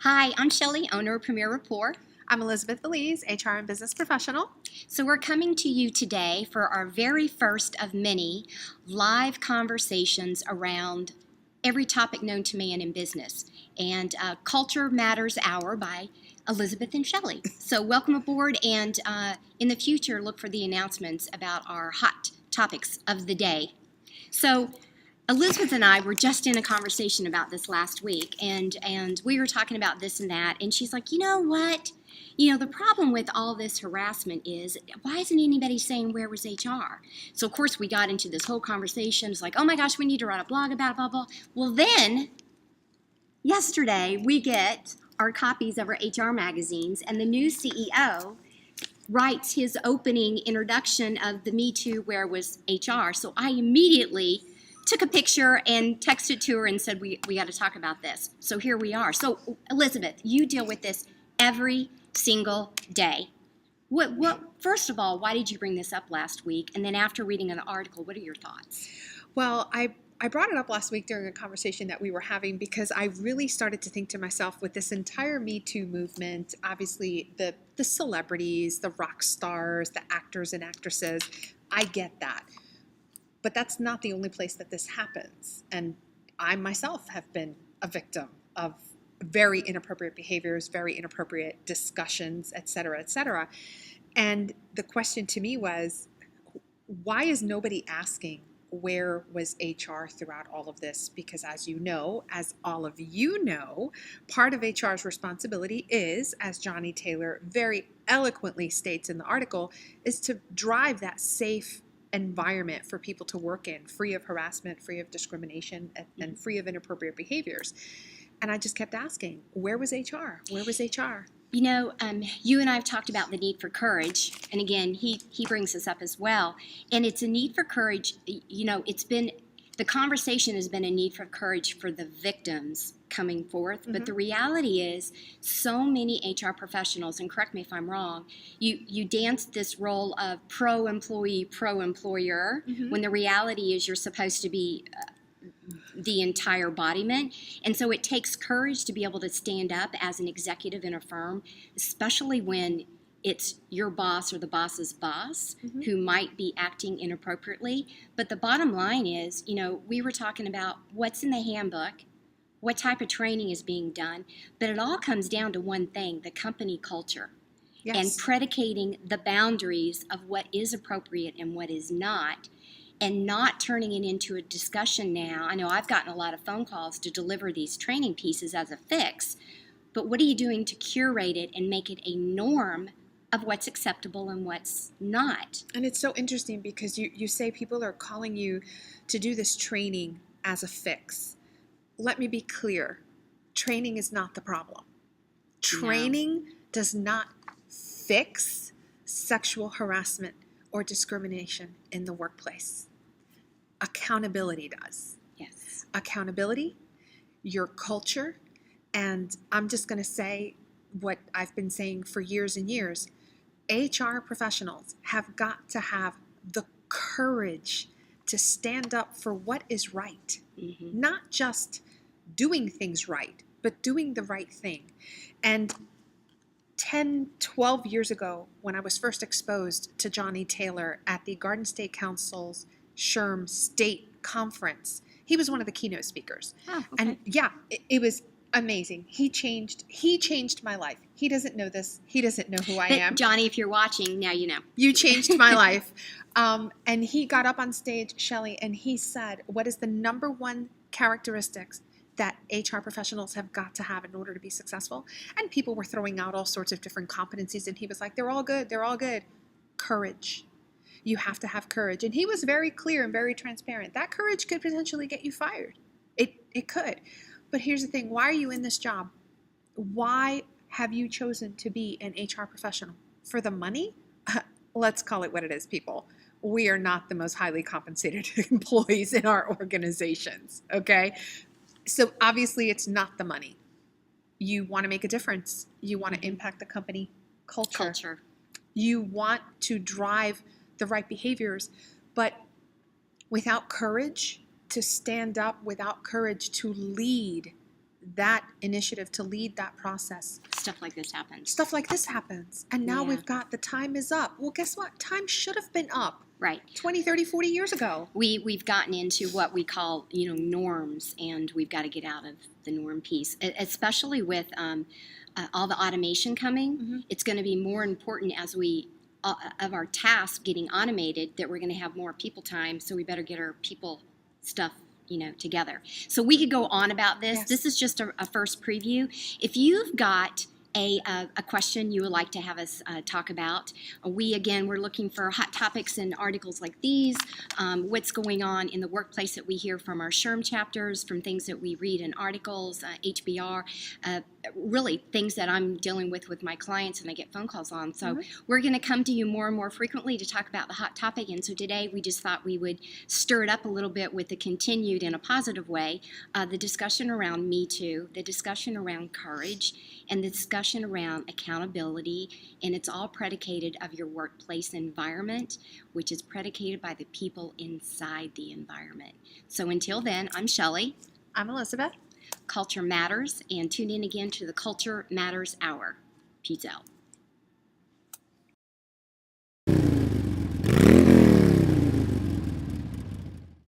Hi, I'm Shelley, owner of Premier Rapport. I'm Elizabeth Veliz, HR and business professional. So we're coming to you today for our very first of many live conversations around every topic known to man in business, and Culture Matters Hour by Elizabeth and Shelley. So welcome aboard, and in the future, look for the announcements about our hot topics of the day. So Elizabeth and I were just in a conversation about this last week, and we were talking about this and that, and she's like, you know what? You know, the problem with all this harassment is, why isn't anybody saying where was HR? So, of course, we got into this whole conversation. It's like, oh my gosh, we need to write a blog about it, blah, blah. Well, then, yesterday, we get our copies of our HR magazines, and the new CEO writes his opening introduction of the Me Too, where was HR? So I immediately took a picture and texted to her and said, we got to talk about this. So here we are. So, Elizabeth, you deal with this every single day. First of all, why did you bring this up last week? And then after reading an article, what are your thoughts? Well, I brought it up last week during a conversation that we were having because I really started to think to myself, with this entire Me Too movement, obviously the celebrities, the rock stars, the actors and actresses, I get that. But that's not the only place that this happens. And I myself have been a victim of very inappropriate behaviors, very inappropriate discussions, et cetera, et cetera. And the question to me was, why is nobody asking where was HR throughout all of this? Because as you know, as all of you know, part of HR's responsibility is, as Johnny Taylor very eloquently states in the article, is to drive that safe environment for people to work in, free of harassment, free of discrimination, and free of inappropriate behaviors. And I just kept asking, where was HR? Where was HR? You know, you and I have talked about the need for courage, and again, he brings this up as well. And it's a need for courage. You know, the conversation has been a need for courage for the victims coming forth. Mm-hmm. But the reality is, so many HR professionals, and correct me if I'm wrong, you dance this role of pro-employee, pro-employer, mm-hmm. when the reality is you're supposed to be the entire embodiment. And so it takes courage to be able to stand up as an executive in a firm, especially when it's your boss or the boss's boss, mm-hmm. who might be acting inappropriately. But the bottom line is, you know, we were talking about what's in the handbook, what type of training is being done, but it all comes down to one thing: the company culture. Yes. And predicating the boundaries of what is appropriate and what is not, and not turning it into a discussion now. I know I've gotten a lot of phone calls to deliver these training pieces as a fix, but what are you doing to curate it and make it a norm of what's acceptable and what's not? And it's so interesting because you say people are calling you to do this training as a fix. Let me be clear. Training is not the problem. Training does not fix sexual harassment or discrimination in the workplace. Accountability does. Yes. Accountability, your culture, and I'm just going to say what I've been saying for years and years. HR professionals have got to have the courage to stand up for what is right. Mm-hmm. Not just doing things right, but doing the right thing. And 10, 12 years ago, when I was first exposed to Johnny Taylor at the Garden State Council's SHRM State Conference, he was one of the keynote speakers. Oh, okay. And yeah, it was amazing. He changed my life. He doesn't know this. He doesn't know who I am. Johnny, if you're watching, now you know. You changed my life. And he got up on stage, Shelley, and he said, what is the number one characteristics that HR professionals have got to have in order to be successful? And people were throwing out all sorts of different competencies, and he was like, they're all good. They're all good. Courage. You have to have courage. And he was very clear and very transparent. That courage could potentially get you fired. It could. But here's the thing. Why are you in this job? Why have you chosen to be an HR professional? For the money? Let's call it what it is, people. We are not the most highly compensated employees in our organizations, okay? So obviously it's not the money. You want to make a difference. You want to impact the company culture. You want to drive the right behaviors, but without courage to stand up, without courage to lead, that initiative to lead that process, Stuff like this happens. stuff like this happens. And now Yeah. we've got the time is up. Well, guess what? Time should have been up Right. 20, 30, 40 years ago. We've gotten into what we call, norms, and we've got to get out of the norm piece, especially with all the automation coming. Mm-hmm. It's going to be more important as we of our tasks getting automated, that we're going to have more people time, so we better get our people stuff together. So we could go on about this. Yes. This is just a first preview. If you've got a question you would like to have us talk about, we're looking for hot topics and articles like these, what's going on in the workplace that we hear from our SHRM chapters, from things that we read in articles, HBR, really things that I'm dealing with my clients and I get phone calls on. So we're going to come to you more and more frequently to talk about the hot topic. And so today we just thought we would stir it up a little bit with the continued, in a positive way, the discussion around Me Too, the discussion around courage, and the discussion around accountability. And it's all predicated of your workplace environment, which is predicated by the people inside the environment. So until then, I'm Shelley. I'm Elizabeth. Culture Matters, and tune in again to the Culture Matters Hour. Peace out.